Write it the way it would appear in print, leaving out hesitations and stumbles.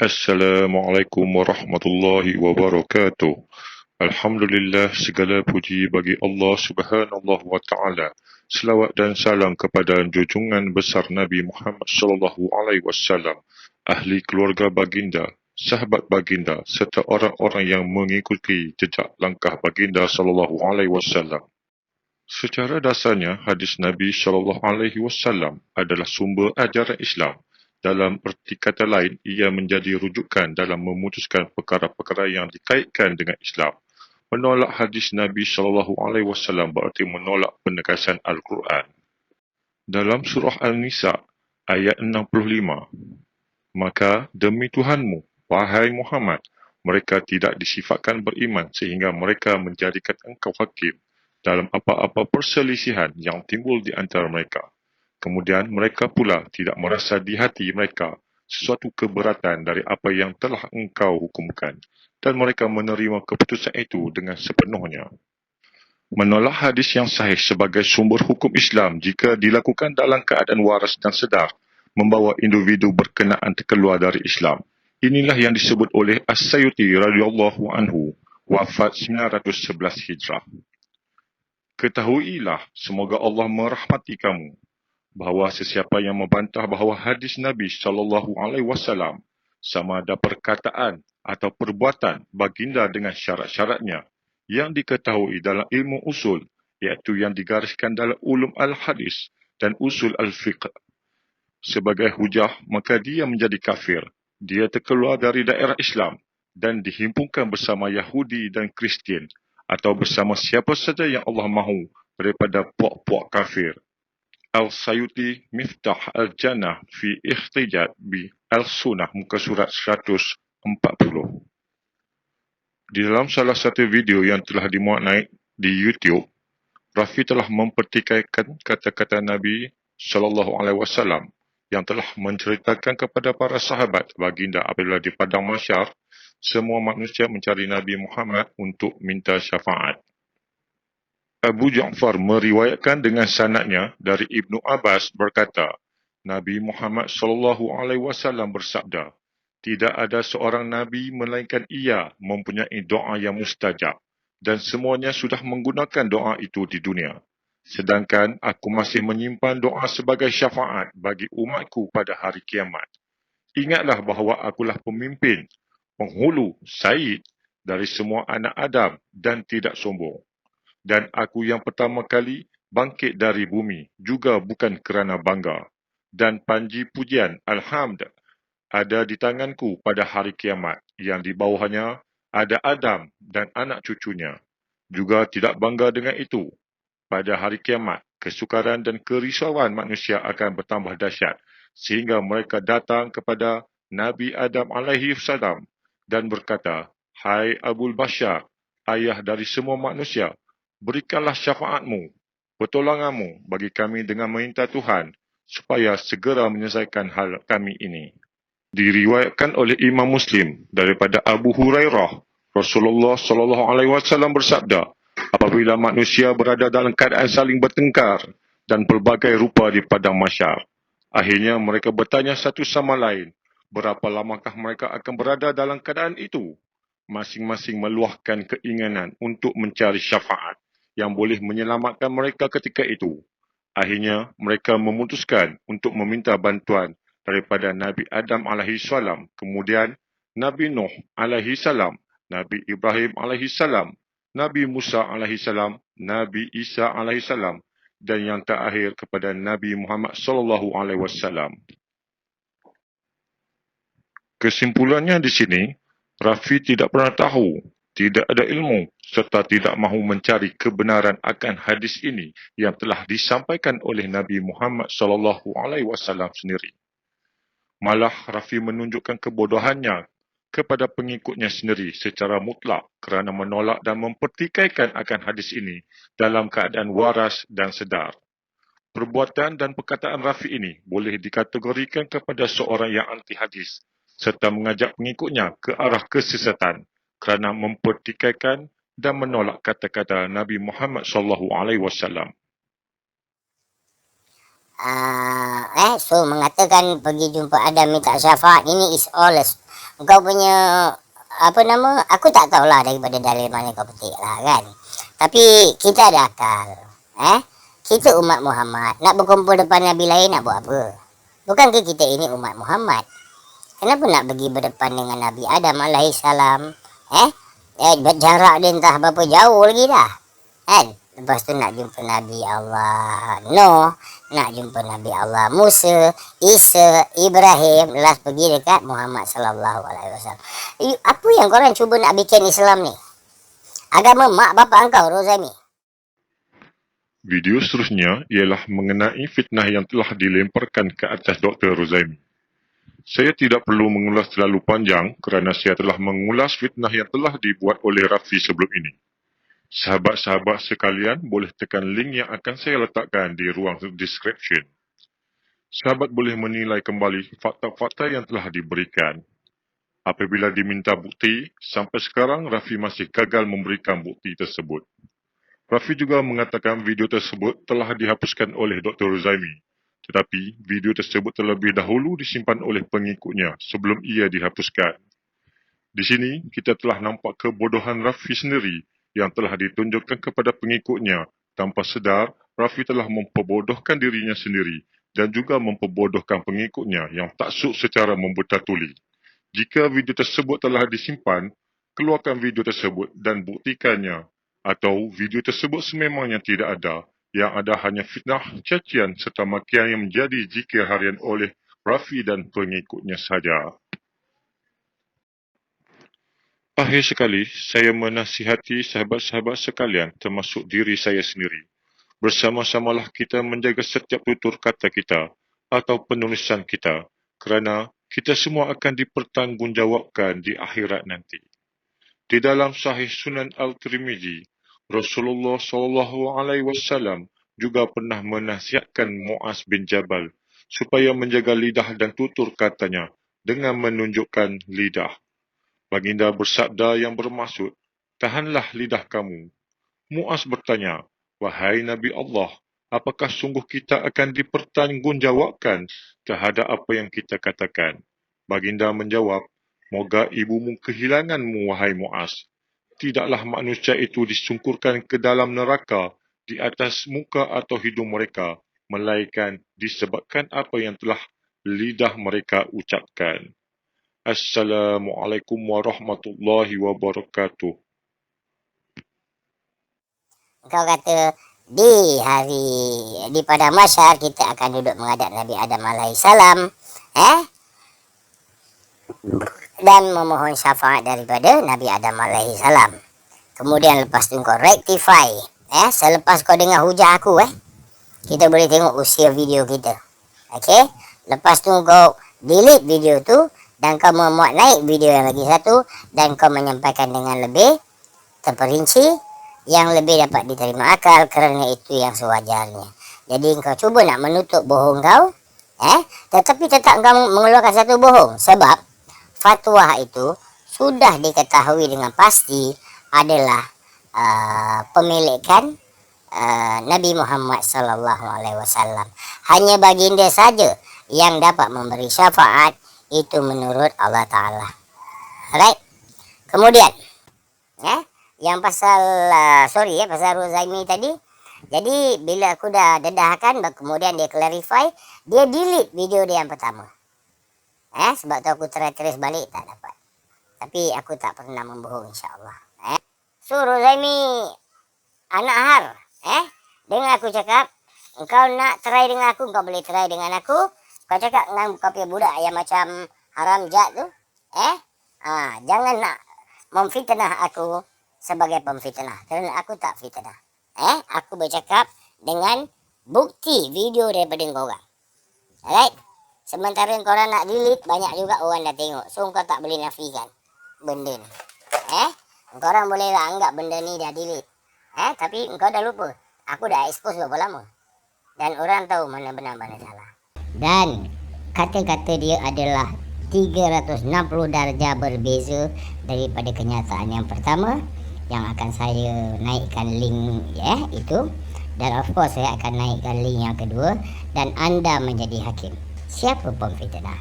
Assalamualaikum warahmatullahi wabarakatuh. Alhamdulillah, segala puji bagi Allah Subhanahu wa taala. Selawat dan salam kepada junjungan besar Nabi Muhammad sallallahu alaihi wasallam, ahli keluarga baginda, sahabat baginda serta orang-orang yang mengikuti jejak langkah baginda sallallahu alaihi wasallam. Secara dasarnya, hadis Nabi sallallahu alaihi wasallam adalah sumber ajaran Islam. Dalam erti kata lain, ia menjadi rujukan dalam memutuskan perkara-perkara yang dikaitkan dengan Islam. Menolak hadis Nabi sallallahu alaihi wasallam berarti menolak penegasan Al-Quran. Dalam surah An-Nisa ayat 65, maka demi Tuhanmu, wahai Muhammad, mereka tidak disifatkan beriman sehingga mereka menjadikan engkau hakim dalam apa-apa perselisihan yang timbul di antara mereka. Kemudian mereka pula tidak merasa di hati mereka sesuatu keberatan dari apa yang telah engkau hukumkan, dan mereka menerima keputusan itu dengan sepenuhnya. Menolak hadis yang sahih sebagai sumber hukum Islam jika dilakukan dalam keadaan waras dan sedar, membawa individu berkenaan terkeluar dari Islam. Inilah yang disebut oleh As-Sayuti radhiyallahu anhu, wafat 911 Hijrah. Ketahuilah, semoga Allah merahmati kamu, bahawa sesiapa yang membantah bahawa hadis Nabi SAW sama ada perkataan atau perbuatan baginda dengan syarat-syaratnya yang diketahui dalam ilmu usul, iaitu yang digariskan dalam ulum al-hadis dan usul al-fiqh sebagai hujah, maka dia menjadi kafir. Dia terkeluar dari daerah Islam dan dihimpunkan bersama Yahudi dan Kristian atau bersama siapa saja yang Allah mahu daripada puak-puak kafir. Al-Sayuti Miftah Al-Jannah fi Ikhtijat bi Al-Sunnah, muka surat 140. Di dalam salah satu video yang telah dimuat naik di YouTube, Rafi telah mempertikaikan kata-kata Nabi SAW yang telah menceritakan kepada para sahabat baginda apabila di padang mahsyar, semua manusia mencari Nabi Muhammad untuk minta syafaat. Abu Ja'far meriwayatkan dengan sanadnya dari Ibnu Abbas berkata, Nabi Muhammad SAW bersabda, tidak ada seorang Nabi melainkan ia mempunyai doa yang mustajab dan semuanya sudah menggunakan doa itu di dunia. Sedangkan aku masih menyimpan doa sebagai syafaat bagi umatku pada hari kiamat. Ingatlah bahawa akulah pemimpin, penghulu, Sayyid dari semua anak Adam dan tidak sombong. Dan aku yang pertama kali bangkit dari bumi, juga bukan kerana bangga. Dan panji pujian, Alhamd, ada di tanganku pada hari kiamat, yang di bawahnya ada Adam dan anak cucunya. Juga tidak bangga dengan itu. Pada hari kiamat, kesukaran dan kerisauan manusia akan bertambah dahsyat, sehingga mereka datang kepada Nabi Adam alaihi salam dan berkata, Hai Abul Bashar, ayah dari semua manusia, berikanlah syafaatmu, pertolonganmu bagi kami dengan meminta Tuhan supaya segera menyelesaikan hal kami ini. Diriwayatkan oleh Imam Muslim daripada Abu Hurairah, Rasulullah SAW bersabda, apabila manusia berada dalam keadaan saling bertengkar dan pelbagai rupa di padang mahsyar, akhirnya mereka bertanya satu sama lain, berapa lamakah mereka akan berada dalam keadaan itu? Masing-masing meluahkan keinginan untuk mencari syafaat yang boleh menyelamatkan mereka ketika itu. Akhirnya, mereka memutuskan untuk meminta bantuan daripada Nabi Adam alaihi salam, kemudian Nabi Nuh alaihi salam, Nabi Ibrahim alaihi salam, Nabi Musa alaihi salam, Nabi Isa alaihi salam, dan yang terakhir kepada Nabi Muhammad sallallahu alaihi wasallam. Kesimpulannya di sini, Rafi tidak pernah tahu, tidak ada ilmu, serta tidak mahu mencari kebenaran akan hadis ini yang telah disampaikan oleh Nabi Muhammad sallallahu alaihi wasallam sendiri. Malah Rafi menunjukkan kebodohannya kepada pengikutnya sendiri secara mutlak kerana menolak dan mempertikaikan akan hadis ini dalam keadaan waras dan sedar. Perbuatan dan perkataan Rafi ini boleh dikategorikan kepada seorang yang anti hadis serta mengajak pengikutnya ke arah kesesatan kerana mempertikaikan dan menolak kata-kata Nabi Muhammad SAW. So mengatakan pergi jumpa Adam minta syafaat ini is all kau punya apa nama, aku tak tahulah daripada dalil mana kau petik lah kan. Tapi kita ada akal. Kita umat Muhammad nak berkumpul depan Nabi lain nak buat apa? Bukankah kita ini umat Muhammad? Kenapa nak pergi berdepan dengan Nabi Adam alaihissalam? Jarak dia entah berapa jauh lagi dah. Kan? Lepas tu nak jumpa Nabi Allah Nuh, nak jumpa Nabi Allah Musa, Isa, Ibrahim, last pergi dekat Muhammad sallallahu alaihi wasallam. Apa yang korang cuba nak bikin Islam ni? Agama mak bapak engkau, Rozaimi. Video seterusnya ialah mengenai fitnah yang telah dilemparkan ke atas Dr. Rozaimi. Saya tidak perlu mengulas terlalu panjang kerana saya telah mengulas fitnah yang telah dibuat oleh Rafi sebelum ini. Sahabat-sahabat sekalian boleh tekan link yang akan saya letakkan di ruang description. Sahabat boleh menilai kembali fakta-fakta yang telah diberikan. Apabila diminta bukti, sampai sekarang Rafi masih gagal memberikan bukti tersebut. Rafi juga mengatakan video tersebut telah dihapuskan oleh Dr. Rozaimi, tetapi video tersebut terlebih dahulu disimpan oleh pengikutnya sebelum ia dihapuskan. Di sini, kita telah nampak kebodohan Rafi sendiri yang telah ditunjukkan kepada pengikutnya. Tanpa sedar, Rafi telah memperbodohkan dirinya sendiri dan juga memperbodohkan pengikutnya yang taksub secara membuta tuli. Jika video tersebut telah disimpan, keluarkan video tersebut dan buktikannya. Atau video tersebut sememangnya tidak ada, yang ada hanya fitnah, cacian serta makian yang menjadi zikir harian oleh Rafi dan pengikutnya saja. Akhir sekali, saya menasihati sahabat-sahabat sekalian termasuk diri saya sendiri. Bersama-samalah kita menjaga setiap tutur kata kita atau penulisan kita kerana kita semua akan dipertanggungjawabkan di akhirat nanti. Di dalam Sahih Sunan Al-Tirmizi, Rasulullah SAW juga pernah menasihatkan Muaz bin Jabal supaya menjaga lidah dan tutur katanya dengan menunjukkan lidah. Baginda bersabda yang bermaksud, tahanlah lidah kamu. Muaz bertanya, wahai Nabi Allah, apakah sungguh kita akan dipertanggungjawabkan terhadap apa yang kita katakan? Baginda menjawab, moga ibumu kehilanganmu, wahai Muaz. Tidaklah manusia itu disungkurkan ke dalam neraka di atas muka atau hidung mereka, melainkan disebabkan apa yang telah lidah mereka ucapkan. Assalamualaikum warahmatullahi wabarakatuh. Kau kata di padang mahsyar kita akan duduk menghadap Nabi Adam alaihissalam, dan memohon syafaat daripada Nabi Adam alaihissalam. Kemudian lepas tu kau rectify, selepas kau dengar hujah aku, kita boleh tengok usia video kita. Okey, lepas tu kau delete video tu dan kau memuat naik video yang lagi satu dan kau menyampaikan dengan lebih terperinci yang lebih dapat diterima akal kerana itu yang sewajarnya. Jadi kau cuba nak menutup bohong kau, tetapi tetap kau mengeluarkan satu bohong sebab fatwa itu sudah diketahui dengan pasti adalah pemilikan Nabi Muhammad sallallahu alaihi wasallam. Hanya baginda saja yang dapat memberi syafaat, itu menurut Allah Ta'ala. Alright. Kemudian, yang pasal pasal Rozaimi tadi. Jadi bila aku dah dedahkan, kemudian dia clarify, dia delete video dia yang pertama. Sebab tu aku try trace balik tak dapat. Tapi aku tak pernah membohong, insya-Allah. So Rozaimi anak Har, dengar aku cakap, engkau nak try dengan aku, kau boleh try dengan aku. Kau cakap dengan kau punya budak yang macam haram jat tu, jangan nak memfitnah aku sebagai pemfitnah, kerana aku tak fitnah. Aku bercakap dengan bukti video daripada korang. Alright. Sementara korang nak delete, banyak juga orang dah tengok. So kau tak boleh nafikan benda ni. Korang boleh lah anggap benda ni dah delete. Tapi kau dah lupa. Aku dah expose berapa lama. Dan orang tahu mana benar mana salah. Dan kata-kata dia adalah 360 darjah berbeza daripada kenyataan yang pertama, yang akan saya naikkan link itu, dan of course saya akan naikkan link yang kedua, dan anda menjadi hakim siapa pemfitnah.